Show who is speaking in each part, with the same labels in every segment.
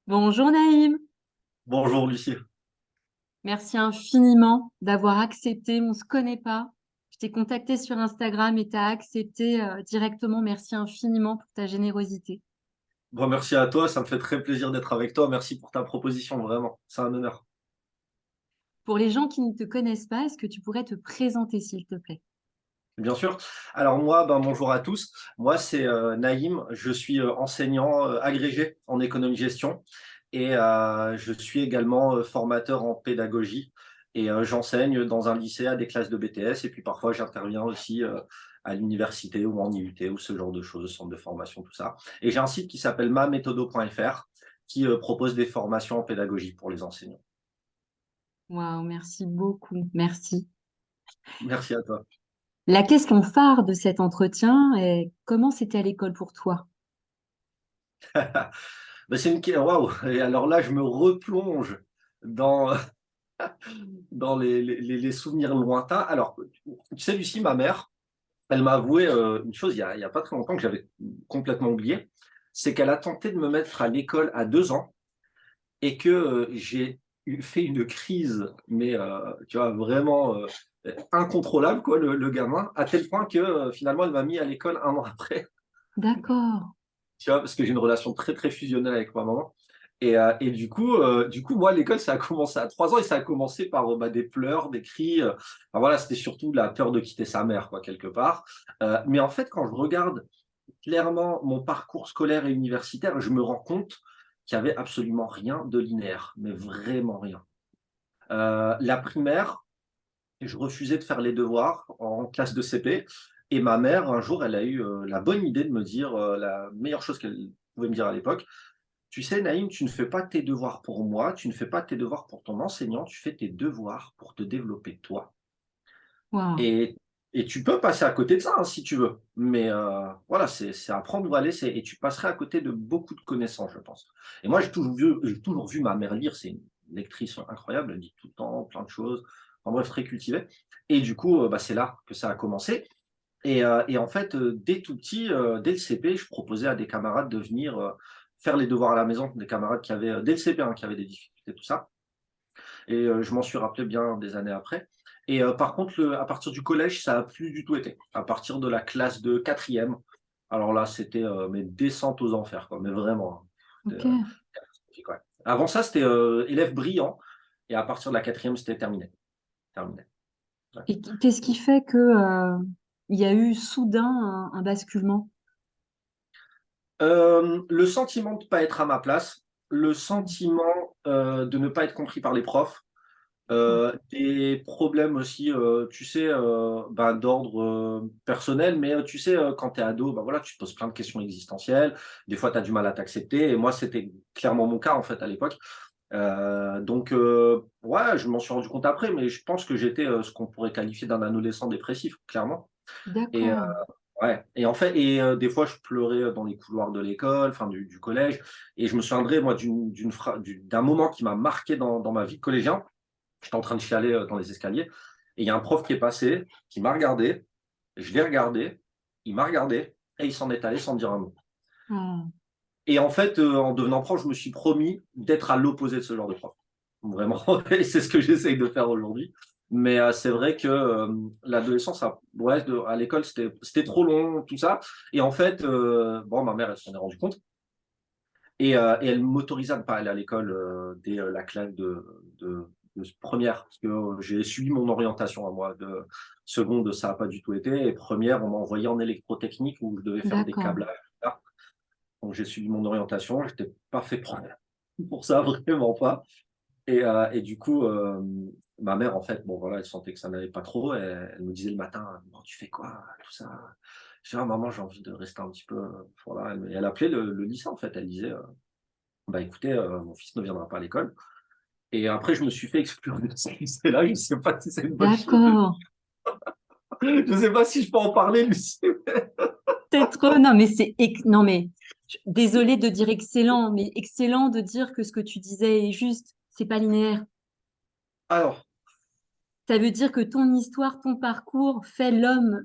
Speaker 1: Bonjour Naïm,
Speaker 2: Bonjour Lucie.
Speaker 1: merci infiniment d'avoir accepté, on ne se connaît pas. Je t'ai contacté sur Instagram et tu as accepté directement. Merci infiniment pour ta générosité.
Speaker 2: Bon, merci à toi, ça me fait très plaisir d'être avec toi. Merci pour ta proposition, vraiment, c'est un honneur.
Speaker 1: Pour les gens qui ne te connaissent pas, est-ce que tu pourrais te présenter s'il te plaît?
Speaker 2: Bien sûr. Alors moi, bonjour à tous. Moi, c'est Naïm. Je suis enseignant agrégé en économie-gestion et je suis également formateur en pédagogie et j'enseigne dans un lycée à des classes de BTS et puis parfois j'interviens aussi à l'université ou en IUT ou ce genre de choses, centre de formation, tout ça. Et j'ai un site qui s'appelle mamethodo.fr qui propose des formations en pédagogie pour les enseignants.
Speaker 1: Waouh, merci beaucoup, merci.
Speaker 2: Merci à toi.
Speaker 1: La question phare de cet entretien est comment c'était à l'école pour toi?
Speaker 2: C'est waouh! Et alors là, je me replonge dans, dans les souvenirs lointains. Alors, tu sais, Lucie, ma mère, elle m'a avoué une chose il y a pas très longtemps que j'avais complètement oublié. C'est qu'elle a tenté de me mettre à l'école à 2 ans et que j'ai fait une crise, mais tu vois, vraiment incontrôlable, quoi, le gamin, à tel point que finalement, elle m'a mis à l'école 1 an après.
Speaker 1: D'accord.
Speaker 2: Tu vois, parce que j'ai une relation très, très fusionnelle avec ma maman. Et du coup, moi, l'école, ça a commencé à 3 ans et ça a commencé par des pleurs, des cris. Enfin, voilà, c'était surtout la peur de quitter sa mère, quoi, quelque part. Mais en fait, quand je regarde clairement mon parcours scolaire et universitaire, je me rends compte qu'il n'y avait absolument rien de linéaire, mais vraiment rien. La primaire, je refusais de faire les devoirs en classe de CP. Et ma mère, un jour, elle a eu la bonne idée de me dire la meilleure chose qu'elle pouvait me dire à l'époque. Tu sais, Naïm, tu ne fais pas tes devoirs pour moi, tu ne fais pas tes devoirs pour ton enseignant, tu fais tes devoirs pour te développer toi.
Speaker 1: Waouh.
Speaker 2: Et, et tu peux passer à côté de ça hein, si tu veux. Mais voilà, c'est à prendre ou à laisser. Et tu passerais à côté de beaucoup de connaissances, je pense. Et moi, j'ai toujours vu ma mère lire. C'est une lectrice incroyable. Elle dit tout le temps plein de choses. En bref, très cultivée. Et du coup, c'est là que ça a commencé. Et en fait, dès tout petit, dès le CP, je proposais à des camarades de venir faire les devoirs à la maison, des camarades qui avaient, dès le CP, hein, qui avaient des difficultés, tout ça. Et je m'en suis rappelé bien des années après. Et par contre, à partir du collège, ça a plus du tout été. À partir de la classe de quatrième, alors là, c'était mes descentes aux enfers, quoi, mais vraiment. Hein. C'était
Speaker 1: Ok.
Speaker 2: catastrophique, ouais. Avant ça, c'était élève brillant. Et à partir de la quatrième, c'était terminé. Terminé. Ouais.
Speaker 1: Et qu'est-ce qui fait que il y a eu soudain un basculement?
Speaker 2: Le sentiment de ne pas être à ma place, le sentiment de ne pas être compris par les profs, des problèmes aussi, tu sais, d'ordre personnel, mais tu sais, quand tu es ado, voilà, tu te poses plein de questions existentielles. Des fois, tu as du mal à t'accepter. Et moi, c'était clairement mon cas, en fait, à l'époque. Donc, ouais, je m'en suis rendu compte après, mais je pense que j'étais ce qu'on pourrait qualifier d'un adolescent dépressif, clairement. Et
Speaker 1: D'accord.
Speaker 2: ouais, et en fait, des fois, je pleurais dans les couloirs de l'école, enfin du collège. Et je me souviendrai, moi, d'un moment qui m'a marqué dans ma vie de collégien. J'étais en train de chialer dans les escaliers. Et il y a un prof qui est passé, qui m'a regardé. Je l'ai regardé, il m'a regardé, et il s'en est allé sans dire un mot.
Speaker 1: Ah.
Speaker 2: Et en fait, en devenant prof, je me suis promis d'être à l'opposé de ce genre de prof. Vraiment, et c'est ce que j'essaye de faire aujourd'hui. Mais c'est vrai que l'adolescence, ouais, à l'école, c'était trop long, tout ça. Et en fait, ma mère, elle s'en est rendue compte. Et elle m'autorisa à ne pas aller à l'école dès la classe de première, parce que j'ai suivi mon orientation à moi. De seconde, ça n'a pas du tout été. Et première, on m'a envoyé en électrotechnique où je devais faire des
Speaker 1: D'accord.
Speaker 2: câblages. Donc j'ai suivi mon orientation. Je n'étais pas fait pour ça, vraiment pas. Et du coup, ma mère, en fait, bon, voilà, elle sentait que ça n'allait pas trop. Et elle me disait le matin, bon, tu fais quoi, tout ça. Je dis, ah, maman, j'ai envie de rester un petit peu. Voilà. Et elle appelait le lycée, en fait. Elle disait, écoutez, mon fils ne viendra pas à l'école. Et après, je me suis fait exclure de ce lycée-là. Je ne sais pas si c'est une bonne chose.
Speaker 1: D'accord.
Speaker 2: Je ne sais pas si je peux en parler, Lucie.
Speaker 1: C'est trop. Non, mais non, mais désolée de dire excellent, mais excellent de dire que ce que tu disais est juste. C'est pas linéaire.
Speaker 2: Alors,
Speaker 1: Ça veut dire que ton histoire, ton parcours fait l'homme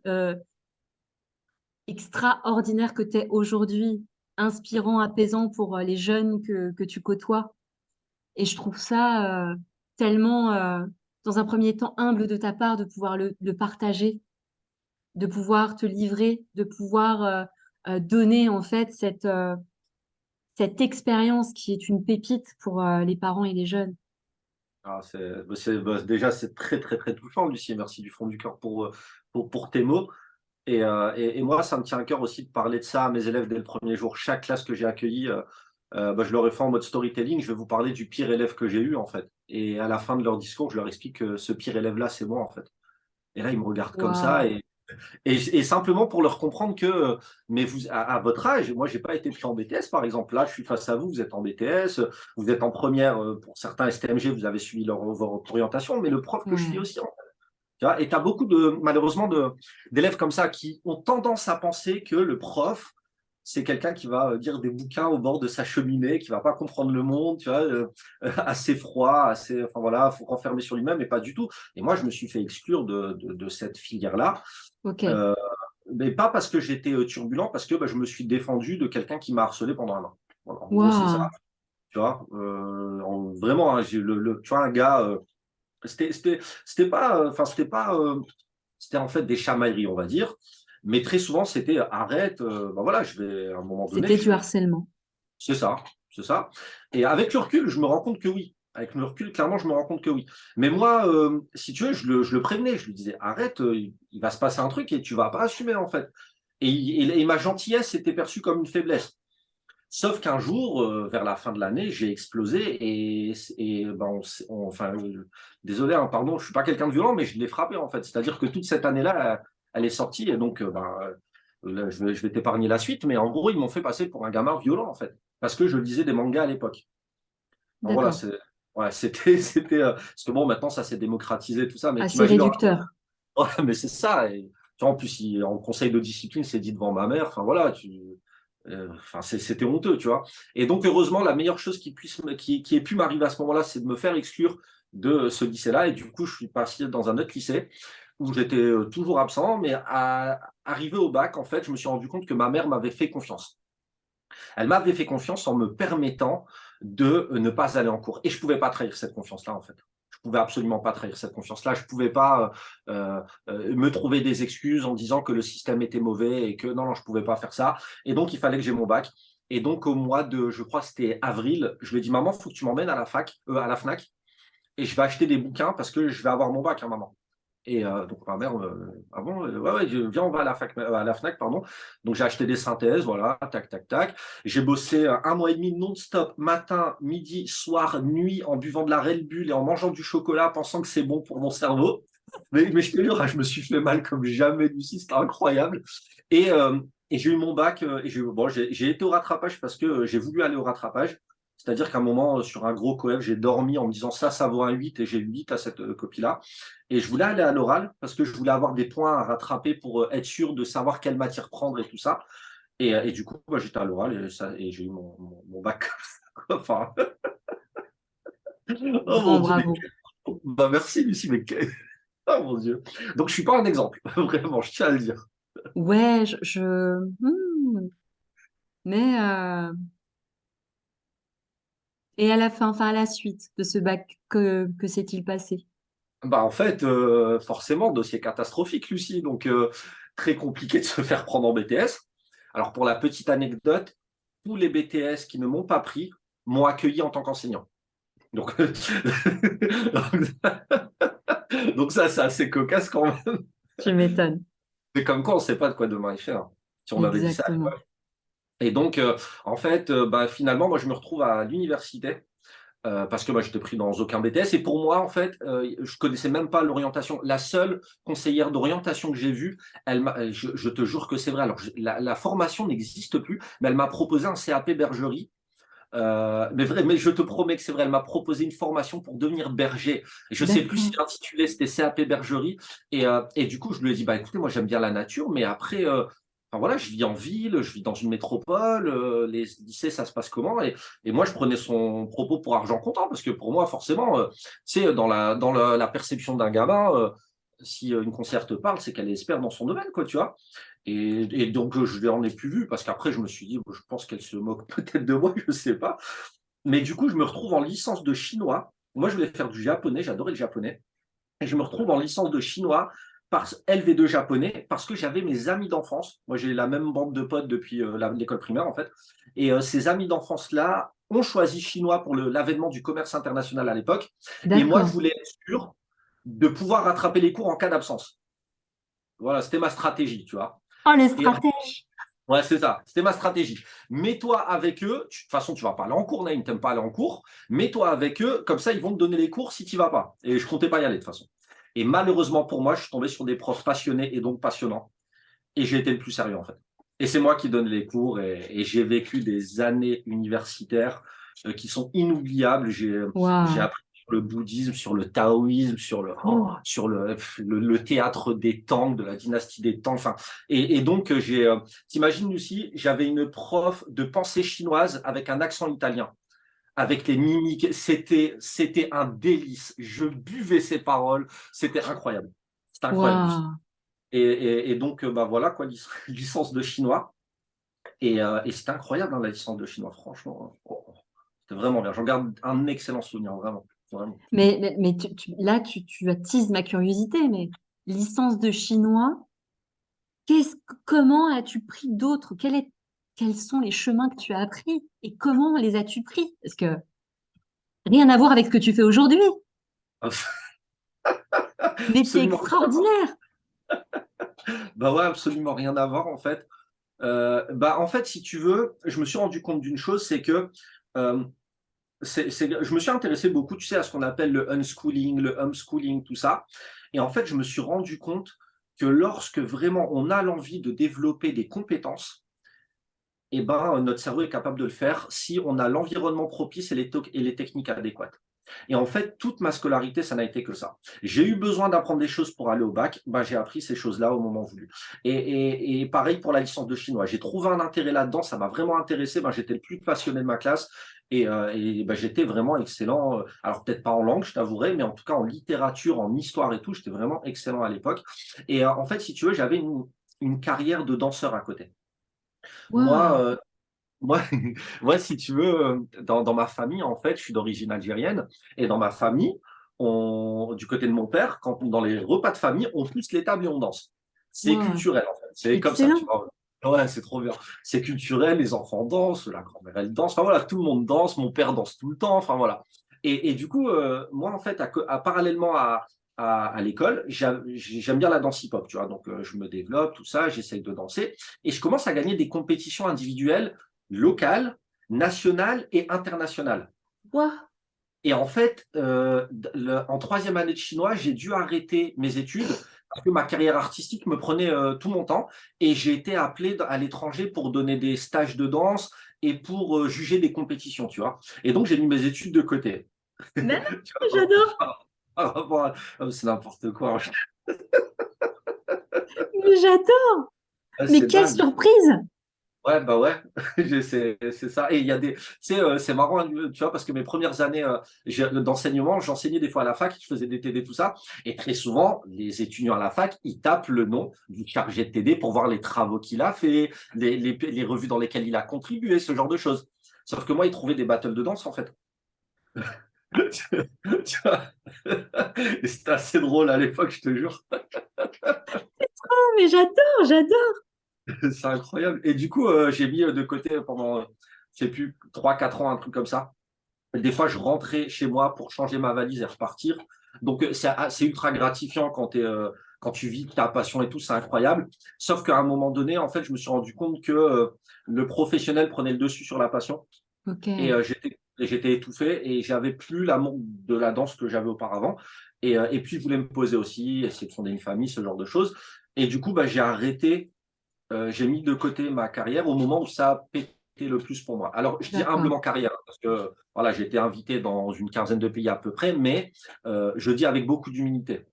Speaker 1: extraordinaire que tu es aujourd'hui. inspirant, apaisant pour les jeunes que tu côtoies. Et je trouve ça tellement, dans un premier temps, humble de ta part de pouvoir le partager, de pouvoir te livrer, de pouvoir donner en fait cette expérience qui est une pépite pour les parents et les jeunes.
Speaker 2: Ah, déjà, c'est très, très, très touchant, Lucie. Merci du fond du cœur pour tes mots. Et moi, ça me tient à cœur aussi de parler de ça à mes élèves dès le premier jour. Chaque classe que j'ai accueillie, je leur ai fait en mode storytelling. Je vais vous parler du pire élève que j'ai eu, en fait. Et à la fin de leur discours, je leur explique que ce pire élève-là, c'est moi, en fait. Et là, ils me regardent comme ça.
Speaker 1: Waouh!
Speaker 2: Et simplement pour leur comprendre que, mais vous, à votre âge, moi, j'ai pas été pris en BTS, par exemple. Là, je suis face à vous, vous êtes en BTS, vous êtes en première, pour certains STMG, vous avez suivi votre orientation, mais le prof que je suis
Speaker 1: Ouais,
Speaker 2: aussi, tu vois, et tu as beaucoup malheureusement, d'élèves comme ça qui ont tendance à penser que le prof, c'est quelqu'un qui va lire des bouquins au bord de sa cheminée, qui va pas comprendre le monde, tu vois, assez froid, enfin voilà, faut renfermer sur lui-même, et pas du tout. Et moi, je me suis fait exclure de cette filière-là,
Speaker 1: ok.
Speaker 2: euh, mais pas parce que j'étais turbulent, parce que je me suis défendu de quelqu'un qui m'a harcelé pendant un an. Voilà, en gros, c'est ça.
Speaker 1: Waouh!
Speaker 2: Tu vois, vraiment, hein, tu vois, un gars, c'était pas, c'était en fait des chamailleries, on va dire. Mais très souvent, c'était arrête, voilà, je vais à un moment donné,
Speaker 1: C'était du harcèlement.
Speaker 2: c'est ça, c'est ça. Et avec le recul, je me rends compte que oui. Avec le recul, clairement, je me rends compte que oui. Mais moi, si tu veux, je le prévenais, je lui disais arrête, il va se passer un truc et tu vas pas assumer en fait. Et ma gentillesse était perçue comme une faiblesse. Sauf qu'un jour, vers la fin de l'année, j'ai explosé enfin, désolé, hein, pardon, je suis pas quelqu'un de violent, mais je l'ai frappé en fait. C'est-à-dire que toute cette année-là, elle est sortie et donc, là, je vais t'épargner la suite, mais en gros, ils m'ont fait passer pour un gamin violent en fait, parce que je lisais des mangas à l'époque. Alors voilà,
Speaker 1: D'accord.
Speaker 2: ouais, parce que bon, maintenant ça s'est démocratisé tout ça, mais
Speaker 1: Assez
Speaker 2: t'imagines le
Speaker 1: réducteur.
Speaker 2: ouais, mais c'est ça. Et, tu vois, en plus, en conseil de discipline, c'est dit devant ma mère. Enfin, voilà, enfin, c'était honteux, tu vois. Et donc, heureusement, la meilleure chose qui ait pu m'arriver à ce moment-là, c'est de me faire exclure de ce lycée-là. Et du coup, je suis passé dans un autre lycée où j'étais toujours absent. Mais arrivé au bac, en fait, je me suis rendu compte que ma mère m'avait fait confiance. Elle m'avait fait confiance en me permettant de ne pas aller en cours. Et je ne pouvais pas trahir cette confiance-là, en fait. Je ne pouvais absolument pas trahir cette confiance-là. Je ne pouvais pas me trouver des excuses en disant que le système était mauvais et que non, non, je ne pouvais pas faire ça. Et donc, il fallait que j'ai mon bac. Et donc, au mois de, je crois que c'était avril, je lui ai dit, maman, il faut que tu m'emmènes à à la FNAC, et je vais acheter des bouquins parce que je vais avoir mon bac, hein, maman. Et donc ma mère, ah bon, ouais, ouais, viens, on va à la Fnac, pardon. Donc j'ai acheté des synthèses, voilà, tac, tac, tac. J'ai bossé un mois et demi non-stop, matin, midi, soir, nuit, en buvant de la Red Bull et en mangeant du chocolat, pensant que c'est bon pour mon cerveau. Mais je te jure, je me suis fait mal comme jamais, Lucie, c'était incroyable. Et, euh, et j'ai eu mon bac, et j'ai été au rattrapage parce que j'ai voulu aller au rattrapage. C'est-à-dire qu'à un moment, sur un gros coef, j'ai dormi en me disant ça vaut un 8 et j'ai eu 8 à cette copie-là. Et je voulais aller à l'oral parce que je voulais avoir des points à rattraper pour être sûr de savoir quelle matière prendre et tout ça. Et du coup, j'étais à l'oral et j'ai eu mon bac. Enfin, oh mon
Speaker 1: Grand
Speaker 2: Dieu, mais
Speaker 1: bravo.
Speaker 2: merci Lucie, mais oh mon Dieu. Donc je suis pas un exemple, vraiment, je tiens à le dire.
Speaker 1: Ouais, mais et à la fin, enfin à la suite de ce bac, que s'est-il passé?
Speaker 2: Bah en fait, forcément, dossier catastrophique, Lucie. Donc très compliqué de se faire prendre en BTS. Alors pour la petite anecdote, tous les BTS qui ne m'ont pas pris m'ont accueilli en tant qu'enseignant. Donc, donc ça, c'est assez cocasse quand même.
Speaker 1: Tu m'étonnes.
Speaker 2: C'est comme quoi on ne sait pas de quoi demain est fait, hein, si on m'avait dit ça.
Speaker 1: Exactement.
Speaker 2: Et donc, en fait, finalement, moi, je me retrouve à l'université parce que moi, j'étais pris dans aucun BTS. Et pour moi, en fait, je connaissais même pas l'orientation. La seule conseillère d'orientation que j'ai vue, je te jure que c'est vrai. Alors, la formation n'existe plus, mais elle m'a proposé un CAP bergerie. Mais je te promets que c'est vrai, elle m'a proposé une formation pour devenir berger. Je sais plus si
Speaker 1: D'accord.
Speaker 2: l'intitulé c'était CAP bergerie. Et du coup, je lui ai dit, bah écoutez, moi j'aime bien la nature, mais après, enfin, voilà, je vis en ville, je vis dans une métropole, les lycées, ça se passe comment? Et moi, je prenais son propos pour argent comptant, parce que pour moi, forcément, tu sais, dans la perception d'un gamin, si une conseillère te parle, c'est qu'elle est experte dans son domaine, quoi, tu vois. Et donc, je ne l'en ai plus vu parce qu'après, je me suis dit, je pense qu'elle se moque peut-être de moi, je ne sais pas. Mais du coup, je me retrouve en licence de chinois. Moi, je voulais faire du japonais, j'adorais le japonais. Et je me retrouve en licence de chinois par LV2 japonais parce que j'avais mes amis d'enfance. Moi, j'ai la même bande de potes depuis l'école primaire, en fait. Et ces amis d'enfance-là ont choisi chinois pour l'avènement du commerce international à l'époque. Et moi, je
Speaker 1: D'accord.
Speaker 2: voulais être sûr de pouvoir rattraper les cours en cas d'absence. Voilà, c'était ma stratégie, tu vois.
Speaker 1: Oh, les
Speaker 2: Et
Speaker 1: stratèges.
Speaker 2: ouais, c'est ça, c'était ma stratégie. Mets-toi avec eux, de toute façon, tu vas pas aller en cours, Naïm, t'aimes pas aller en cours. Mets-toi avec eux, comme ça, ils vont te donner les cours si tu vas pas. Et je comptais pas y aller, de toute façon. Et malheureusement pour moi, je suis tombé sur des profs passionnés et donc passionnants. Et j'ai été le plus sérieux, en fait. Et c'est moi qui donne les cours et j'ai vécu des années universitaires qui sont inoubliables. J'ai
Speaker 1: Waouh.
Speaker 2: appris sur le bouddhisme, sur le taoïsme, sur le théâtre des Tang, de la dynastie des Tang. Enfin, et donc, t'imagines, Lucie, j'avais une prof de pensée chinoise avec un accent italien, avec les mimiques. C'était un délice. Je buvais ses paroles. C'était incroyable. C'était incroyable, Lucie.
Speaker 1: Waouh.
Speaker 2: Et donc, bah voilà, quoi, licence de chinois. Et c'était incroyable, hein, la licence de chinois, franchement. Oh, c'était vraiment bien. J'en garde un excellent souvenir, vraiment. Vraiment.
Speaker 1: Mais là, tu attises ma curiosité, mais licence de chinois, comment as-tu pris d'autres? Quels sont les chemins que tu as appris et comment les as-tu pris? Parce que rien à voir avec ce que tu fais aujourd'hui. Métier
Speaker 2: Absolument rien à voir.
Speaker 1: extraordinaire.
Speaker 2: Bah ouais, absolument rien à voir, en fait. Bah, en fait, si tu veux, je me suis rendu compte d'une chose, c'est que euh, je me suis intéressé beaucoup, tu sais, à ce qu'on appelle le unschooling, le homeschooling, tout ça. Et en fait, je me suis rendu compte que lorsque vraiment on a l'envie de développer des compétences, eh ben, notre cerveau est capable de le faire si on a l'environnement propice et les techniques adéquates. Et en fait, toute ma scolarité, ça n'a été que ça. J'ai eu besoin d'apprendre des choses pour aller au bac, ben, j'ai appris ces choses-là au moment voulu. Et pareil pour la licence de chinois. J'ai trouvé un intérêt là-dedans, ça m'a vraiment intéressé. Ben, j'étais le plus passionné de ma classe et ben, j'étais vraiment excellent. Alors peut-être pas en langue, je t'avouerai, mais en tout cas en littérature, en histoire et tout, j'étais vraiment excellent à l'époque. Et en fait, si tu veux, j'avais une carrière de danseur à côté. Moi,
Speaker 1: Waouh.
Speaker 2: moi, moi, si tu veux, dans ma famille, en fait, je suis d'origine algérienne, et dans ma famille, du côté de mon père, dans les repas de famille, on pousse les tables et on danse. C'est
Speaker 1: Waouh.
Speaker 2: culturel, en fait. C'est comme ça, tu
Speaker 1: Excellent.
Speaker 2: vois. Ouais, c'est trop bien. C'est culturel, les enfants dansent, la grand-mère, elle danse. Enfin voilà, tout le monde danse, mon père danse tout le temps. Enfin voilà. Et du coup, moi, en fait, parallèlement à l'école, j'aime bien la danse hip-hop, tu vois. Donc, je me développe, tout ça, j'essaye de danser. Et je commence à gagner des compétitions individuelles locale, nationale et internationale.
Speaker 1: Waouh.
Speaker 2: Et en fait, en troisième année de chinois, j'ai dû arrêter mes études parce que ma carrière artistique me prenait tout mon temps et j'ai été appelé à l'étranger pour donner des stages de danse et pour juger des compétitions, tu vois. Et donc, j'ai mis mes études de côté.
Speaker 1: Mais non,
Speaker 2: Tu vois,
Speaker 1: j'adore.
Speaker 2: c'est n'importe quoi.
Speaker 1: Mais j'adore. Mais
Speaker 2: C'est
Speaker 1: quelle
Speaker 2: dingue.
Speaker 1: surprise.
Speaker 2: Ouais, bah ouais, c'est ça. Et il y a des, tu sais, c'est marrant, hein, tu vois, parce que mes premières années d'enseignement, j'enseignais des fois à la fac, je faisais des TD, tout ça. Et très souvent, les étudiants à la fac, ils tapent le nom du chargé de TD pour voir les travaux qu'il a fait, les revues dans lesquelles il a contribué, ce genre de choses. Sauf que moi, ils trouvaient des battles de danse, en fait. Tu vois. Et c'était assez drôle à l'époque, je te jure.
Speaker 1: Oh, mais j'adore, j'adore.
Speaker 2: C'est incroyable. Et du coup, j'ai mis de côté pendant, je sais plus, 3 4 ans, un truc comme ça. Des fois, je rentrais chez moi pour changer ma valise et repartir. Donc, c'est ultra gratifiant quand tu vis ta passion et tout, c'est incroyable. Sauf qu'à un moment donné, en fait, je me suis rendu compte que le professionnel prenait le dessus sur la passion
Speaker 1: Ok.
Speaker 2: et j'étais étouffé et j'avais plus l'amour de la danse que j'avais auparavant. Et puis, je voulais me poser aussi, essayer de fonder une famille, ce genre de choses. Et du coup, bah, j'ai mis de côté ma carrière au moment où ça a pété le plus pour moi. Alors, je dis
Speaker 1: D'accord.
Speaker 2: humblement carrière, parce que voilà, j'ai été invité dans une quinzaine de pays à peu près, mais je dis avec beaucoup d'humilité.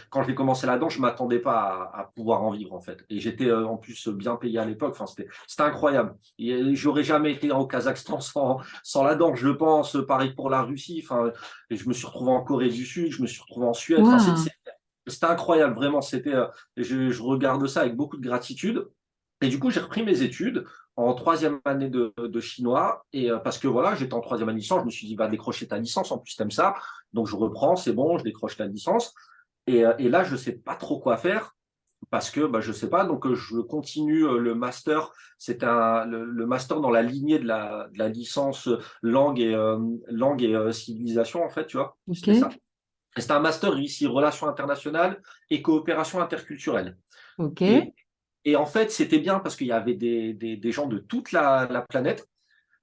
Speaker 2: Quand j'ai commencé là-dedans, je ne m'attendais pas à pouvoir en vivre, en fait. Et j'étais en plus bien payé à l'époque. Enfin, c'était incroyable. J'aurais jamais été au Kazakhstan sans la danse, je pense. Pareil pour la Russie. Enfin, et je me suis retrouvé en Corée du Sud, je me suis retrouvé en Suède. Enfin,
Speaker 1: Waouh.
Speaker 2: C'était incroyable, vraiment. Je regarde ça avec beaucoup de gratitude. Et du coup, j'ai repris mes études en troisième année de chinois. Et parce que voilà, j'étais en troisième année de licence, je me suis dit, va décrocher ta licence. En plus, t'aimes ça. Donc, je reprends, c'est bon, je décroche la licence. Et là, je sais pas trop quoi faire parce que je sais pas. Donc, je continue le master. Le master dans la lignée de la licence langue et civilisation, en fait, tu vois.
Speaker 1: Ok,
Speaker 2: C'était ça. Et c'était un master ici, relations internationales et coopération interculturelle.
Speaker 1: ok,
Speaker 2: Et, et en fait, c'était bien parce qu'il y avait des gens de toute la planète,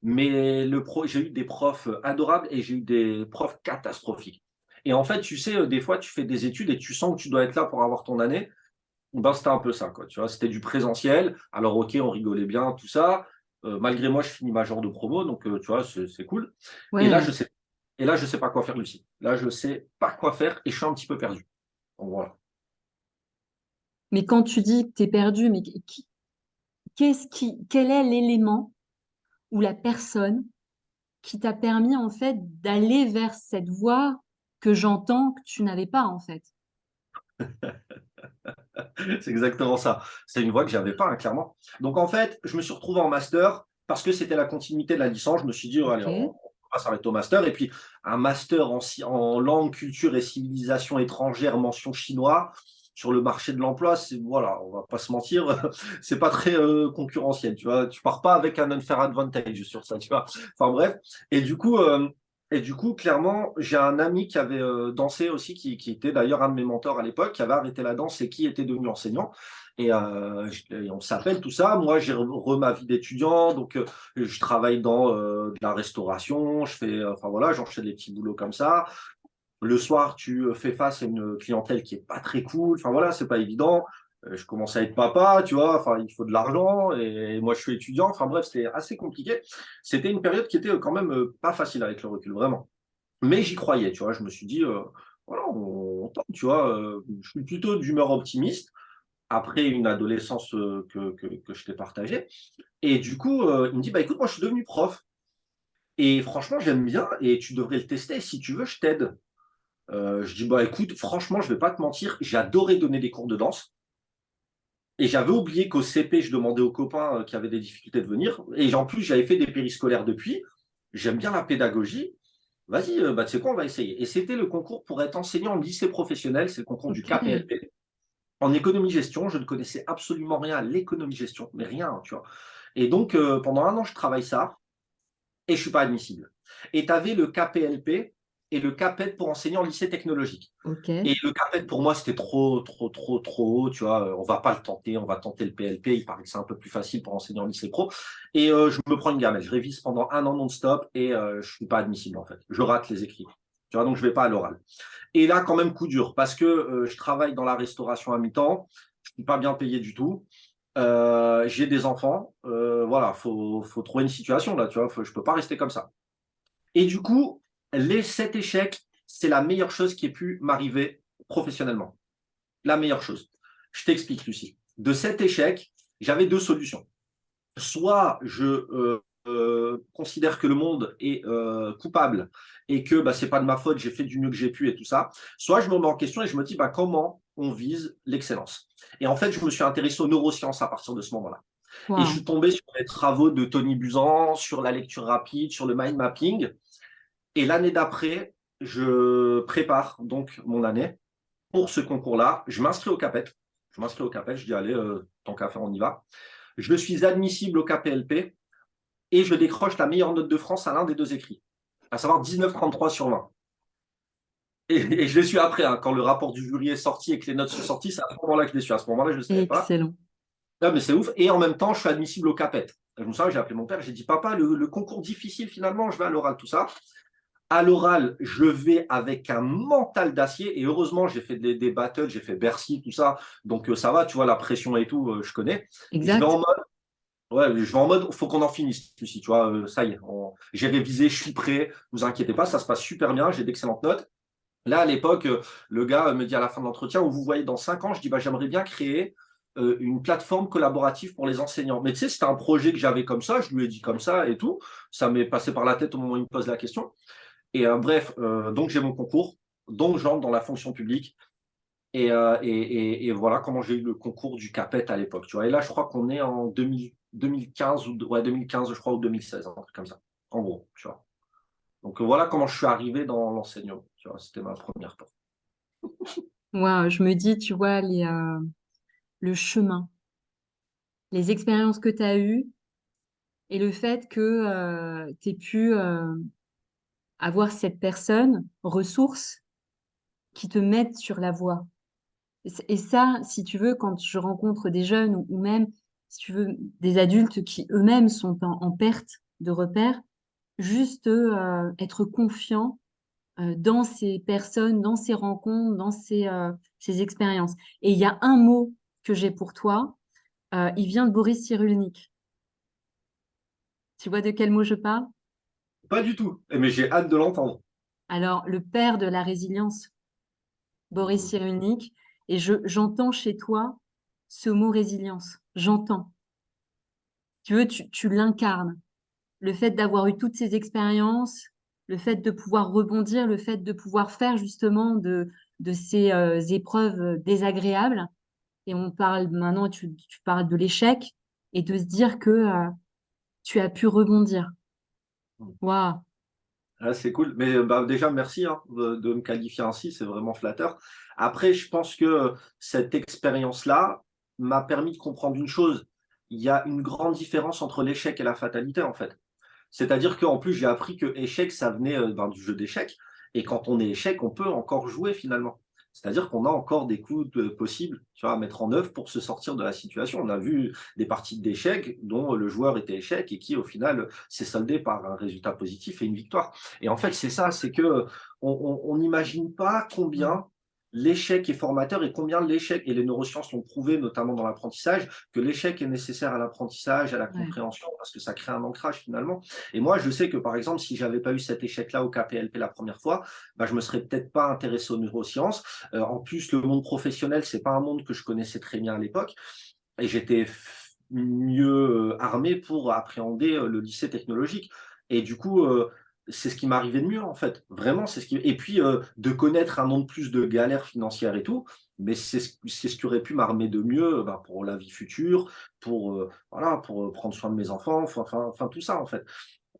Speaker 2: mais j'ai eu des profs adorables et j'ai eu des profs catastrophiques. Et en fait, tu sais, des fois, tu fais des études et tu sens que tu dois être là pour avoir ton année. Ben, c'était un peu ça, quoi. Tu vois, c'était du présentiel. Alors, ok, on rigolait bien, tout ça. Malgré moi, je finis ma genre de promo, donc tu vois, c'est cool. Et là,
Speaker 1: ouais.
Speaker 2: je sais, et là, je sais pas quoi faire, Lucie. Là, je sais pas quoi faire et je suis un petit peu perdu. Donc, voilà.
Speaker 1: Mais quand tu dis que tu es perdu, mais quel est l'élément ou la personne qui t'a permis en fait d'aller vers cette voie que j'entends que tu n'avais pas en fait?
Speaker 2: C'est exactement ça. C'est une voie que j'avais pas, hein, clairement. Donc en fait, je me suis retrouvé en master parce que c'était la continuité de la licence. Je me suis dit, oh, allez,
Speaker 1: Ok,
Speaker 2: on va s'arrêter au master. Et puis, un master en langue, culture et civilisation étrangère, mention chinois, sur le marché de l'emploi, voilà, on va pas se mentir, c'est pas très concurrentiel, tu vois. Tu pars pas avec un unfair advantage sur ça, tu vois. Enfin bref. Et du coup, euh, et du coup, clairement, j'ai un ami qui avait dansé aussi, qui était d'ailleurs un de mes mentors à l'époque, qui avait arrêté la danse et qui était devenu enseignant. Et on s'appelle tout ça. Moi, j'ai ma vie d'étudiant, donc je travaille dans de la restauration. Enfin voilà, j'enchaîne des petits boulots comme ça. Le soir, tu fais face à une clientèle qui est pas très cool. Enfin voilà, c'est pas évident. Je commence à être papa, tu vois. Enfin, il faut de l'argent et moi, je suis étudiant. Enfin bref, c'était assez compliqué. C'était une période qui était quand même pas facile avec le recul, vraiment. Mais j'y croyais, tu vois. Je me suis dit, voilà, on tente, tu vois. Je suis plutôt d'humeur optimiste après une adolescence que je t'ai partagée. Et du coup, il me dit, bah écoute, moi, je suis devenu prof. Et franchement, j'aime bien et tu devrais le tester. Si tu veux, je t'aide. Je dis, bah écoute, franchement, je vais pas te mentir, j'ai adoré donner des cours de danse. Et j'avais oublié qu'au CP, je demandais aux copains qui avaient des difficultés de venir. Et en plus, j'avais fait des périscolaires depuis. J'aime bien la pédagogie. Vas-y, bah, tu sais quoi, on va essayer. Et c'était le concours pour être enseignant en lycée professionnel, c'est le concours du
Speaker 1: ok,
Speaker 2: KPLP. En économie-gestion, je ne connaissais absolument rien à l'économie-gestion, mais rien, hein, tu vois. Et donc, pendant un an, je travaille ça et je suis pas admissible. Et tu avais le KPLP et le CAPED pour enseignant en lycée technologique.
Speaker 1: ok.
Speaker 2: Et le CAPED, pour moi, c'était trop, trop, trop, trop haut, tu vois. On va pas le tenter, on va tenter le PLP. Il paraît que c'est un peu plus facile pour enseigner en lycée pro. Et je me prends une gamelle. Je révise pendant un an non-stop et je suis pas admissible, en fait. Je rate les écrits. Tu vois, donc je vais pas à l'oral. Et là, quand même, coup dur, parce que je travaille dans la restauration à mi-temps. Je suis pas bien payé du tout. J'ai des enfants. Voilà, faut trouver une situation, là, tu vois. Je peux pas rester comme ça. Et du coup, cet échec, c'est la meilleure chose qui ait pu m'arriver professionnellement. La meilleure chose. Je t'explique, Lucie. De cet échec, j'avais deux solutions. Soit je considère que le monde est coupable et que c'est pas de ma faute, j'ai fait du mieux que j'ai pu et tout ça. Soit je me remets en question et je me dis comment on vise l'excellence. Et en fait, je me suis intéressé aux neurosciences à partir de ce moment-là. Et je
Speaker 1: Waouh.
Speaker 2: suis tombé sur les travaux de Tony Buzan, sur la lecture rapide, sur le mind mapping. Et l'année d'après, je prépare donc mon année pour ce concours-là. Je m'inscris au CAPET. Je dis, allez, tant qu'à faire, on y va. Je suis admissible au KPLP et je décroche la meilleure note de France à l'un des deux écrits, à savoir 19,33 sur 20. Et je l'ai su après, hein, quand le rapport du jury est sorti et que les notes sont sorties, c'est à ce moment-là que je l'ai su. À ce moment-là, je ne le savais pas.
Speaker 1: Excellent.
Speaker 2: Là, mais c'est ouf. Et en même temps, je suis admissible au CAPET. Je me souviens, j'ai appelé mon père, j'ai dit, papa, le concours difficile, finalement, je vais à l'oral, tout ça. À l'oral, je vais avec un mental d'acier. Et heureusement, j'ai fait des battles, j'ai fait Bercy, tout ça. Donc ça va, tu vois, la pression et tout, je connais. Je vais en
Speaker 1: Exact.
Speaker 2: mode, ouais, je vais en mode, faut qu'on en finisse. Ici, tu vois, ça y est, j'ai révisé, je suis prêt. Ne vous inquiétez pas, ça se passe super bien. J'ai d'excellentes notes. Là, à l'époque, le gars me dit à la fin de l'entretien, où vous voyez dans 5 ans, je dis, j'aimerais bien créer une plateforme collaborative pour les enseignants. Mais tu sais, c'était un projet que j'avais comme ça, je lui ai dit comme ça et tout. Ça m'est passé par la tête au moment où il me pose la question. Et bref, donc j'ai mon concours, donc j'entre dans la fonction publique. Et voilà comment j'ai eu le concours du CAPET à l'époque, tu vois. Et là, je crois qu'on est en 2015 ou ouais, 2015, je crois, ou 2016, un truc comme ça, en gros, tu vois. Donc voilà comment je suis arrivé dans l'enseignement, tu vois. C'était ma première porte.
Speaker 1: Moi, je me dis, tu vois, le chemin, les expériences que tu as eues et le fait que tu aies pu avoir cette personne, ressource, qui te mette sur la voie. Et ça, si tu veux, quand je rencontre des jeunes ou même, si tu veux, des adultes qui eux-mêmes sont en perte de repères, juste être confiant dans ces personnes, dans ces rencontres, dans ces expériences. Et il y a un mot que j'ai pour toi, il vient de Boris Cyrulnik. Tu vois de quel mot je parle?
Speaker 2: Pas du tout, mais j'ai hâte de l'entendre.
Speaker 1: Alors, le père de la résilience, Boris
Speaker 2: Mhm.
Speaker 1: Cyrulnik, et j'entends chez toi ce mot résilience. J'entends. Tu veux, tu l'incarnes. Le fait d'avoir eu toutes ces expériences, le fait de pouvoir rebondir, le fait de pouvoir faire justement de ces épreuves désagréables. Et on parle maintenant, tu parles de l'échec et de se dire que tu as pu rebondir. Waouh!
Speaker 2: Ah, c'est cool. Mais bah, déjà, merci hein, de me qualifier ainsi, c'est vraiment flatteur. Après, je pense que cette expérience-là m'a permis de comprendre une chose. Il y a une grande différence entre l'échec et la fatalité, en fait. C'est-à-dire qu'en plus, j'ai appris que échec, ça venait ben, du jeu d'échecs. Et quand on est échec, on peut encore jouer finalement. C'est-à-dire qu'on a encore des coups possibles, tu vois, à mettre en œuvre pour se sortir de la situation. On a vu des parties d'échecs dont le joueur était échec et qui, au final, s'est soldé par un résultat positif et une victoire. Et en fait, c'est ça, c'est que on n'imagine pas
Speaker 1: Ouais.
Speaker 2: combien l'échec est formateur et combien l'échec, et les neurosciences l'ont prouvé, notamment dans l'apprentissage, que l'échec est nécessaire à l'apprentissage, à la
Speaker 1: Ouais.
Speaker 2: compréhension, parce que ça crée un ancrage finalement. Et moi, je sais que par exemple, si j'avais pas eu cet échec-là au KPLP la première fois, bah, je me serais peut-être pas intéressé aux neurosciences. En plus, le monde professionnel, c'est pas un monde que je connaissais très bien à l'époque, et j'étais mieux armé pour appréhender le lycée technologique. Et du coup, c'est ce qui m'arrivait de mieux en fait. Vraiment, c'est ce qui. Et puis de connaître un nombre plus de galères financières et tout, mais c'est ce qui aurait pu m'armer de mieux bah, pour la vie future, pour voilà, pour prendre soin de mes enfants, enfin tout ça en fait.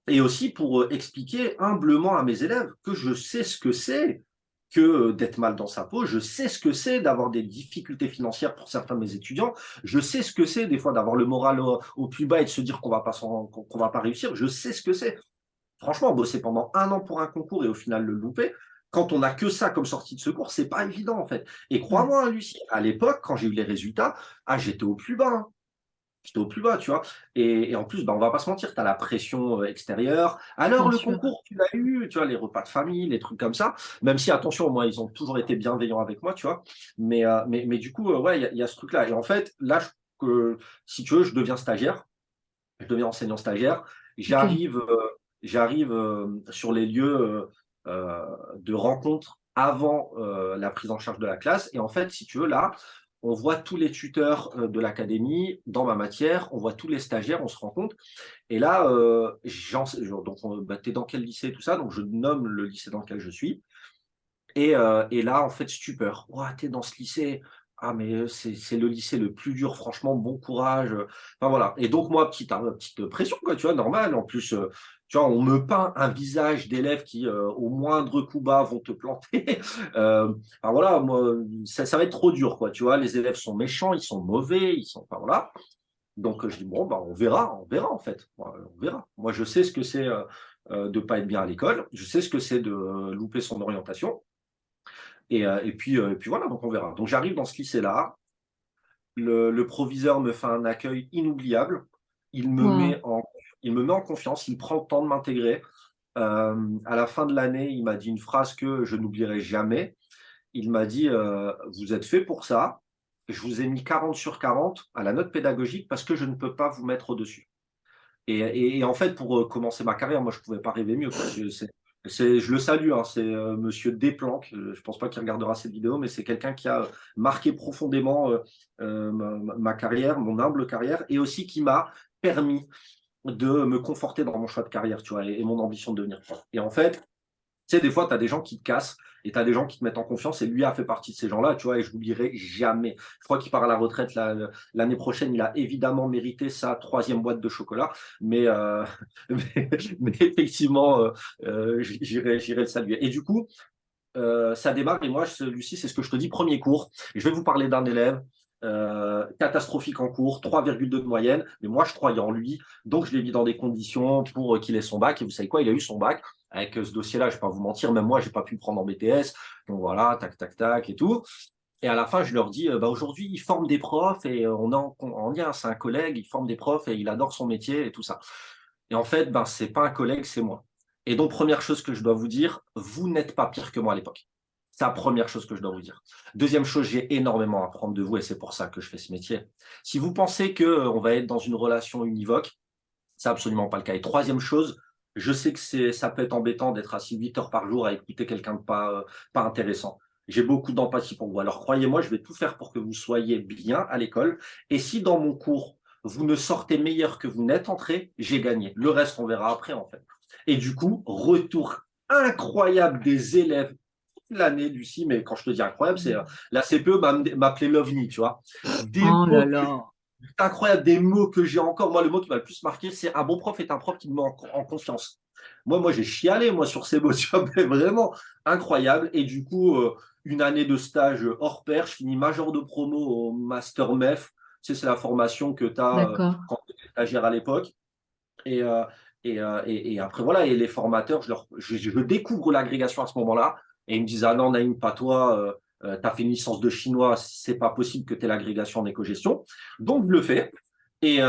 Speaker 2: Et aussi pour expliquer humblement à mes élèves que je sais ce que c'est que d'être mal dans sa peau, je sais ce que c'est d'avoir des difficultés financières pour certains de mes étudiants, je sais ce que c'est des fois d'avoir le moral au plus bas et de se dire qu'on va pas réussir, je sais ce que c'est. Franchement, bosser pendant un an pour un concours et au final le louper, quand on n'a que ça comme sortie de secours, c'est pas évident en fait. Et
Speaker 1: Ouais.
Speaker 2: crois-moi, Lucie, à l'époque, quand j'ai eu les résultats, ah, j'étais au plus bas, hein. J'étais au plus bas, tu vois. Et en plus, bah, on va pas se mentir, tu as la pression extérieure. Alors,
Speaker 1: Bien
Speaker 2: le
Speaker 1: sûr.
Speaker 2: concours, tu l'as eu, tu vois, les repas de famille, les trucs comme ça. Même si, attention, moi, ils ont toujours été bienveillants avec moi, tu vois. Mais du coup, ouais, il y a ce truc-là. Et en fait, là, si tu veux, je deviens stagiaire, je deviens enseignant stagiaire.
Speaker 1: Ok.
Speaker 2: J'arrive sur les lieux de rencontre avant la prise en charge de la classe. Et en fait, si tu veux, là, on voit tous les tuteurs de l'académie dans ma matière, on voit tous les stagiaires, on se rend compte. Et là, donc, bah, tu es dans quel lycée, tout ça. Donc, je nomme le lycée dans lequel je suis. Et là, en fait, stupeur. Ouah, tu es dans ce lycée. Ah, mais c'est le lycée le plus dur, franchement, bon courage. Enfin, voilà. Et donc, moi, petite pression, quoi, tu vois, normal. En plus, tu vois, on me peint un visage d'élèves qui, au moindre coup bas, vont te planter. Enfin, voilà, moi, ça va être trop dur, quoi, tu vois. Les élèves sont méchants, ils sont mauvais, ils sont. Enfin, voilà. Donc, je dis, bon, bah, on verra, en fait. On verra. Moi, je sais ce que c'est de pas être bien à l'école. Je sais ce que c'est de louper son orientation. Et puis voilà, donc on verra. Donc j'arrive dans ce lycée-là, le proviseur me fait un accueil inoubliable, il me
Speaker 1: Waouh.
Speaker 2: met en, il me met en confiance, il prend le temps de m'intégrer. À la fin de l'année, il m'a dit une phrase que je n'oublierai jamais. Il m'a dit vous êtes fait pour ça, je vous ai mis 40 sur 40 à la note pédagogique parce que je ne peux pas vous mettre au-dessus. Et en fait, pour commencer ma carrière, moi, je ne pouvais pas rêver mieux, quoi. Je le salue, hein, c'est Monsieur Desplanques. Je ne pense pas qu'il regardera cette vidéo, mais c'est quelqu'un qui a marqué profondément ma carrière, mon humble carrière, et aussi qui m'a permis de me conforter dans mon choix de carrière, tu vois, et mon ambition de devenir prof. Et en fait, Tu sais, des fois, tu as des gens qui te cassent et tu as des gens qui te mettent en confiance et lui a fait partie de ces gens-là, tu vois, et je l'oublierai jamais. Je crois qu'il part à la retraite l'année prochaine. Il a évidemment mérité sa troisième boîte de chocolat, mais, mais effectivement, j'irai le saluer. Et du coup, ça démarre et moi, celui-ci, c'est ce que je te dis, premier cours. Je vais vous parler d'un élève catastrophique en cours, 3,2 de moyenne, mais moi, je croyais en lui, donc je l'ai mis dans des conditions pour qu'il ait son bac. Et vous savez quoi, il a eu son bac. Avec ce dossier-là, je ne vais pas vous mentir, même moi, je n'ai pas pu me prendre en BTS. Donc voilà, tac, tac, tac et tout. Et à la fin, je leur dis, bah, aujourd'hui, il forme des profs et on est en lien, c'est un collègue, il forme des profs et il adore son métier et tout ça. Et en fait, ben, ce n'est pas un collègue, c'est moi. Et donc, première chose que je dois vous dire, vous n'êtes pas pire que moi à l'époque. C'est la première chose que je dois vous dire. Deuxième chose, j'ai énormément à apprendre de vous et c'est pour ça que je fais ce métier. Si vous pensez qu'on va être dans une relation univoque, c'est absolument pas le cas. Et troisième chose, je sais que ça peut être embêtant d'être assis 8 heures par jour à écouter quelqu'un de pas intéressant. J'ai beaucoup d'empathie pour vous. Alors croyez-moi, je vais tout faire pour que vous soyez bien à l'école. Et si dans mon cours, vous ne sortez meilleur que vous n'êtes entré, j'ai gagné. Le reste, on verra après, en fait. Et du coup, retour incroyable des élèves l'année, Lucie, mais quand je te dis incroyable, c'est la CPE m'appelait l'OVNI, tu vois. Des
Speaker 1: Oh là
Speaker 2: mots
Speaker 1: là.
Speaker 2: incroyable, des mots que j'ai encore. Moi, le mot qui m'a le plus marqué, c'est un bon prof est un prof qui me met en confiance. Moi, j'ai chialé, moi, sur ces mots, tu vois, mais vraiment incroyable. Et du coup, une année de stage hors pair, je finis major de promo au Master MEF. Tu sais, c'est la formation que tu as
Speaker 1: D'accord.
Speaker 2: quand tu étais stagiaire à l'époque. Et, et après, voilà, et les formateurs, je découvre l'agrégation à ce moment-là. Et ils me disent, ah non, Naïm, pas toi, tu as fait une licence de chinois, c'est pas possible que tu aies l'agrégation en éco-gestion. Donc, je le fais. Et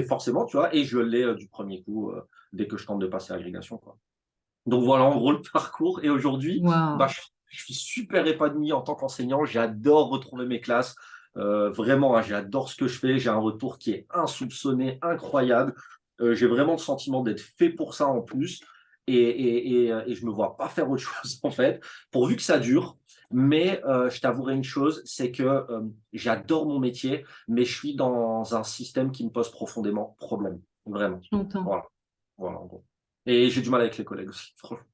Speaker 2: forcément, tu vois, et je l'ai du premier coup dès que je tente de passer l'agrégation, quoi. Donc voilà en gros le parcours. Et aujourd'hui,
Speaker 1: Waouh.
Speaker 2: bah, je suis super épanoui en tant qu'enseignant. J'adore retrouver mes classes. Vraiment, hein, j'adore ce que je fais. J'ai un retour qui est insoupçonné, incroyable. J'ai vraiment le sentiment d'être fait pour ça en plus. Et je me vois pas faire autre chose en fait, pourvu que ça dure. Mais je t'avouerai une chose, c'est que j'adore mon métier, mais je suis dans un système qui me pose profondément problème. Vraiment.
Speaker 1: J'entends.
Speaker 2: Voilà. Voilà, en gros. Et j'ai du mal avec les collègues aussi, franchement.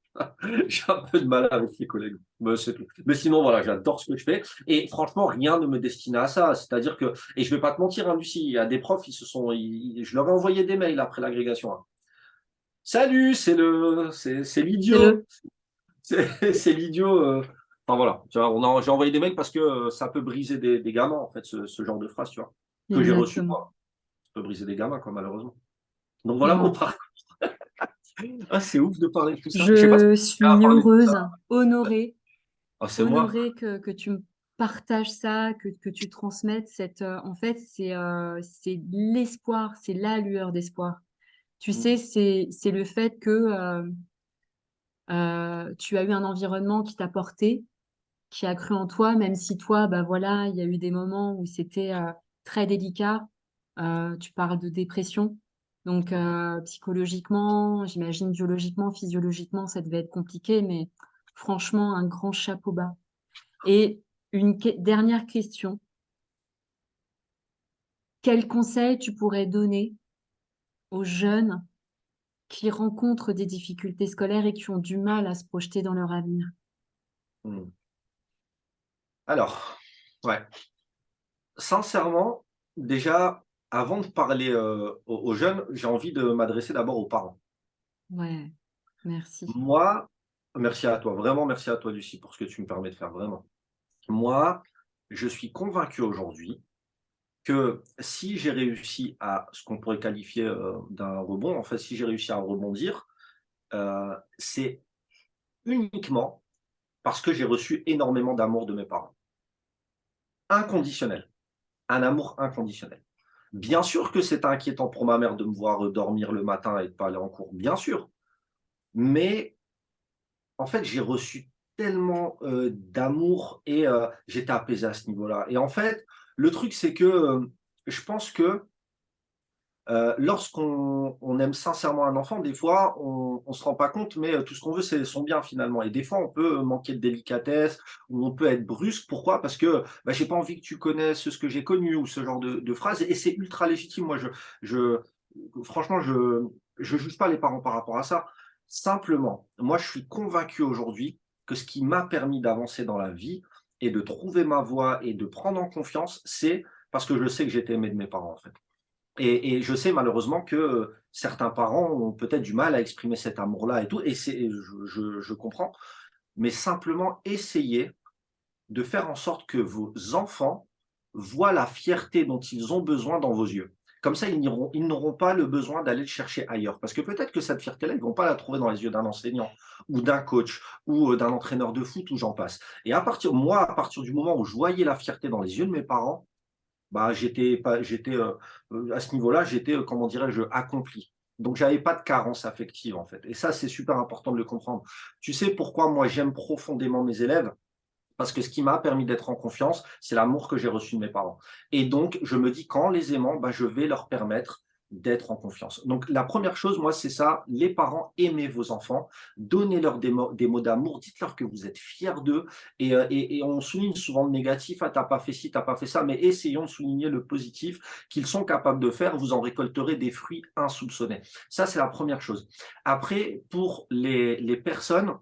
Speaker 2: J'ai un peu de mal avec les collègues. Mais, c'est tout. Mais sinon, voilà, j'adore ce que je fais. Et franchement, rien ne me destine à ça. C'est-à-dire que, et je vais pas te mentir, hein, Lucie, il y a des profs, je leur ai envoyé des mails après l'agrégation, hein. Salut, c'est
Speaker 1: C'est
Speaker 2: l'idiot.
Speaker 1: le.
Speaker 2: C'est l'idiot. Enfin voilà, tu vois, j'ai envoyé des mails parce que ça peut briser des gamins, en fait, ce genre de phrase, tu vois, que j'ai reçu,
Speaker 1: Exactement.
Speaker 2: moi. Ça peut briser des gamins, quoi, malheureusement. Donc voilà mon
Speaker 1: Wow.
Speaker 2: parcours. Ah, c'est ouf de parler de tout ça. Je sais pas si
Speaker 1: Je
Speaker 2: tu as
Speaker 1: suis
Speaker 2: parlé de tout ça.
Speaker 1: heureuse, honorée,
Speaker 2: Ah, c'est moi.
Speaker 1: honorée que tu me partages ça, que tu transmettes cette. En fait, c'est l'espoir, c'est la lueur d'espoir. Tu sais,
Speaker 2: Mm.
Speaker 1: c'est le fait que tu as eu un environnement qui t'a porté, qui a cru en toi, même si toi, bah voilà, il y a eu des moments où c'était très délicat. Tu parles de dépression. Donc, psychologiquement, j'imagine biologiquement, physiologiquement, ça devait être compliqué, mais franchement, un grand chapeau bas. Et une dernière question. Quel conseil tu pourrais donner aux jeunes qui rencontrent des difficultés scolaires et qui ont du mal à se projeter dans leur avenir?
Speaker 2: Mm. Alors, ouais. Sincèrement, déjà, avant de parler aux jeunes, j'ai envie de m'adresser d'abord aux parents.
Speaker 1: Ouais, merci.
Speaker 2: Moi, merci à toi, vraiment merci à toi, Lucie, pour ce que tu me permets de faire, vraiment. Moi, je suis convaincu aujourd'hui que si j'ai réussi à ce qu'on pourrait qualifier d'un rebond, en fait, si j'ai réussi à rebondir, c'est uniquement parce que j'ai reçu énormément d'amour de mes parents. Inconditionnel. Un amour inconditionnel. Bien sûr que c'est inquiétant pour ma mère de me voir dormir le matin et de pas aller en cours, bien sûr. Mais en fait, j'ai reçu tellement d'amour et j'étais apaisé à ce niveau-là. Et en fait, le truc, c'est que je pense que lorsqu'on aime sincèrement un enfant, des fois, on ne se rend pas compte, mais tout ce qu'on veut, c'est son bien finalement. Et des fois, on peut manquer de délicatesse ou on peut être brusque. Pourquoi? Parce que bah, j'ai pas envie que tu connaisses ce que j'ai connu ou ce genre de phrase. Et c'est ultra légitime. Moi, franchement, je juge pas les parents par rapport à ça. Simplement, moi, je suis convaincu aujourd'hui que ce qui m'a permis d'avancer dans la vie et de trouver ma voie et de prendre en confiance, c'est parce que je sais que j'étais aimé de mes parents, en fait. Et je sais malheureusement que certains parents ont peut-être du mal à exprimer cet amour-là et tout, et je comprends, mais simplement essayez de faire en sorte que vos enfants voient la fierté dont ils ont besoin dans vos yeux. Comme ça, ils n'auront pas le besoin d'aller le chercher ailleurs. Parce que peut-être que cette fierté-là, ils ne vont pas la trouver dans les yeux d'un enseignant ou d'un coach ou d'un entraîneur de foot ou j'en passe. Et à partir du moment où je voyais la fierté dans les yeux de mes parents, bah, à ce niveau-là, j'étais, comment dirais-je, accompli. Donc j'avais pas de carence affective, en fait. Et ça, c'est super important de le comprendre. Tu sais pourquoi moi j'aime profondément mes élèves? Parce que ce qui m'a permis d'être en confiance, c'est l'amour que j'ai reçu de mes parents. Et donc, je me dis qu'en les aimant, bah, je vais leur permettre d'être en confiance. Donc, la première chose, moi, c'est ça. Les parents, aimez vos enfants, donnez-leur des mots d'amour, dites-leur que vous êtes fiers d'eux. Et on souligne souvent le négatif, ah, t'as pas fait ci, t'as pas fait ça, mais essayons de souligner le positif qu'ils sont capables de faire. Vous en récolterez des fruits insoupçonnés. Ça, c'est la première chose. Après, pour les personnes,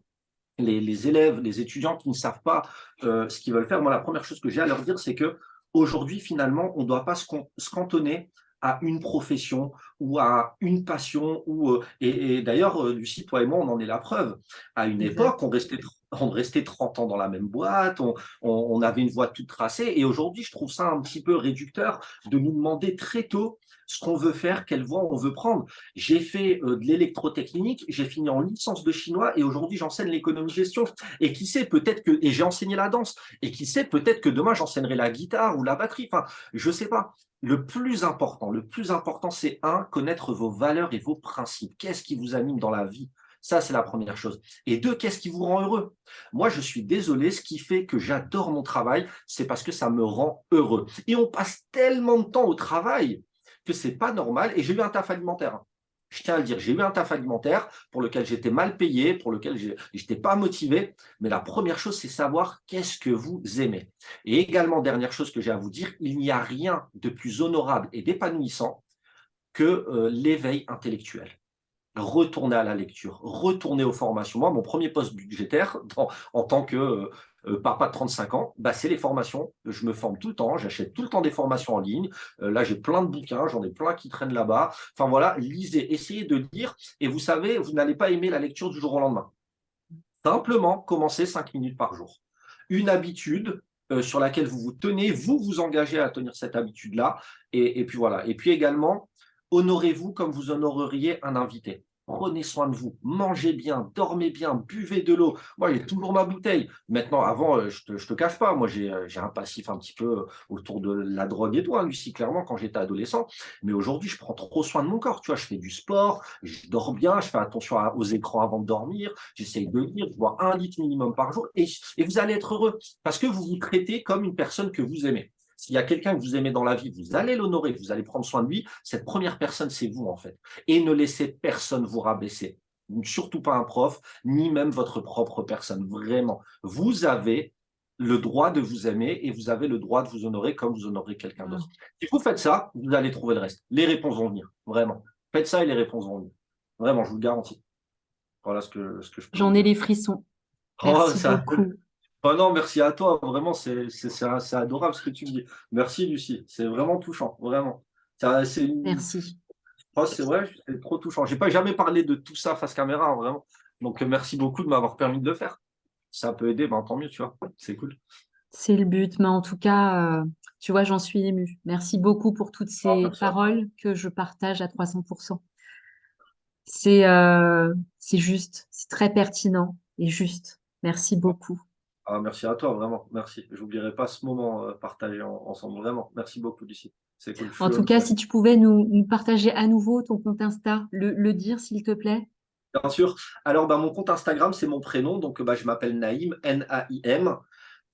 Speaker 2: les élèves, les étudiants qui ne savent pas ce qu'ils veulent faire, moi, la première chose que j'ai à leur dire, c'est que aujourd'hui, finalement, on ne doit pas se cantonner à une profession ou à une passion. Et d'ailleurs, Lucie, toi et moi, on en est la preuve. À une époque,
Speaker 1: Exact.
Speaker 2: on restait 30 ans dans la même boîte, on avait une voie toute tracée. Et aujourd'hui, je trouve ça un petit peu réducteur de nous demander très tôt ce qu'on veut faire, quelle voie on veut prendre. J'ai fait de l'électrotechnique, j'ai fini en licence de chinois et aujourd'hui j'enseigne l'économie-gestion. Et qui sait, et j'ai enseigné la danse. Et qui sait, peut-être que demain j'enseignerai la guitare ou la batterie. Enfin, je sais pas. Le plus important, c'est connaître vos valeurs et vos principes. Qu'est-ce qui vous anime dans la vie? Ça, c'est la première chose. Et deux, qu'est-ce qui vous rend heureux? Moi, je suis désolé, ce qui fait que j'adore mon travail, c'est parce que ça me rend heureux. Et on passe tellement de temps au travail que c'est pas normal. Et j'ai eu un taf alimentaire. Je tiens à le dire, j'ai eu un taf alimentaire pour lequel j'étais mal payé, pour lequel je n'étais pas motivé. Mais la première chose, c'est savoir qu'est-ce que vous aimez. Et également, dernière chose que j'ai à vous dire, il n'y a rien de plus honorable et d'épanouissant que l'éveil intellectuel. Retourner à la lecture, retourner aux formations. Moi, mon premier poste budgétaire en tant que papa de 35 ans, bah, c'est les formations. Je me forme tout le temps, j'achète tout le temps des formations en ligne. Là, j'ai plein de bouquins, j'en ai plein qui traînent là-bas. Enfin voilà, lisez, essayez de lire. Et vous savez, vous n'allez pas aimer la lecture du jour au lendemain. Simplement, commencez 5 minutes par jour. Une habitude sur laquelle vous vous tenez, vous vous engagez à tenir cette habitude-là. Et puis voilà. Et puis également, honorez-vous comme vous honoreriez un invité. Prenez soin de vous, mangez bien, dormez bien, buvez de l'eau. Moi, j'ai toujours ma bouteille. Maintenant, avant, je te cache pas, moi, j'ai un passif un petit peu autour de la drogue et tout, hein, Lucie, clairement, quand j'étais adolescent. Mais aujourd'hui, je prends trop soin de mon corps. Tu vois, je fais du sport, je dors bien, je fais attention aux écrans avant de dormir, j'essaye de lire, je bois 1 litre minimum par jour. Et vous allez être heureux parce que vous vous traitez comme une personne que vous aimez. S'il y a quelqu'un que vous aimez dans la vie, vous allez l'honorer, vous allez prendre soin de lui. Cette première personne, c'est vous, en fait. Et ne laissez personne vous rabaisser. Surtout pas un prof, ni même votre propre personne. Vraiment. Vous avez le droit de vous aimer et vous avez le droit de vous honorer comme vous honorez quelqu'un d'autre.
Speaker 1: Mm.
Speaker 2: Si vous faites ça, vous allez trouver le reste. Les réponses vont venir. Vraiment. Faites ça et les réponses vont venir. Vraiment, je vous le garantis. Voilà ce que je peux vous
Speaker 1: J'en ai
Speaker 2: dire.
Speaker 1: les frissons.
Speaker 2: Oh,
Speaker 1: Merci
Speaker 2: ça.
Speaker 1: beaucoup.
Speaker 2: Oh non, merci à toi. Vraiment, c'est adorable ce que tu me dis. Merci, Lucie. C'est vraiment touchant. Vraiment.
Speaker 1: Merci.
Speaker 2: Oh, c'est vrai, c'est trop touchant. J'ai pas jamais parlé de tout ça face caméra, hein, vraiment. Donc, merci beaucoup de m'avoir permis de le faire. Si ça peut aider, ben, tant mieux, tu vois. C'est cool.
Speaker 1: C'est le but. Mais en tout cas, tu vois, j'en suis émue. Merci beaucoup pour toutes
Speaker 2: Oh,
Speaker 1: ces
Speaker 2: merci à toi.
Speaker 1: paroles que je partage à 300%. C'est juste, c'est très pertinent et juste. Merci beaucoup.
Speaker 2: Ah, merci à toi, vraiment. Merci. J'oublierai pas ce moment partagé ensemble. Vraiment. Merci beaucoup, Lucie. C'est cool. Je
Speaker 1: En
Speaker 2: suis
Speaker 1: tout cas, si tu pouvais nous partager à nouveau ton compte Insta, le dire s'il te plaît.
Speaker 2: bien sûr. Alors, bah, mon compte Instagram, c'est mon prénom. Donc, bah, je m'appelle Naïm, Naim.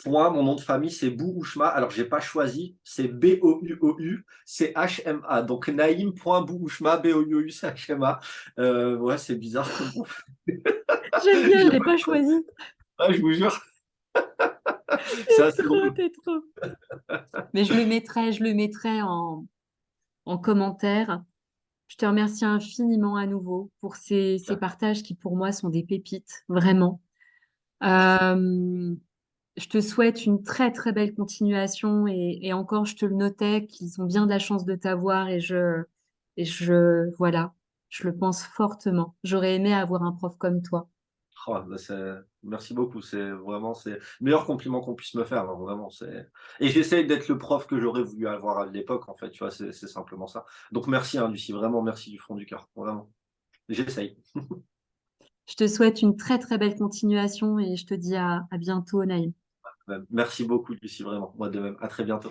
Speaker 2: Point, mon nom de famille, c'est Bouhouchma. Alors, j'ai pas choisi, c'est Bouu, c'est Hma. Donc, Naïm.Bouhouchma, Bouu, c'est Hma. Ouais, c'est bizarre comme nom.
Speaker 1: J'aime bien, je l'ai pas choisi.
Speaker 2: Ouais, je vous jure, c'est
Speaker 1: T'es
Speaker 2: assez
Speaker 1: trop,
Speaker 2: drôle.
Speaker 1: t'es trop. Mais je le mettrai en commentaire Je te remercie infiniment à nouveau pour ces partages qui pour moi sont des pépites, vraiment. Euh, je te souhaite une très très belle continuation et encore, je te le notais, qu'ils ont bien de la chance de t'avoir voilà, je le pense fortement. J'aurais aimé avoir un prof comme toi.
Speaker 2: Oh, bah, merci beaucoup. C'est le meilleur compliment qu'on puisse me faire, hein, vraiment. Et j'essaye d'être le prof que j'aurais voulu avoir à l'époque, en fait. Tu vois, c'est simplement ça. Donc merci, hein, Lucie. Vraiment, merci du fond du cœur. Vraiment. J'essaye.
Speaker 1: Je te souhaite une très très belle continuation et je te dis à bientôt, Naïm.
Speaker 2: Merci beaucoup, Lucie. Vraiment. Moi de même. À très bientôt.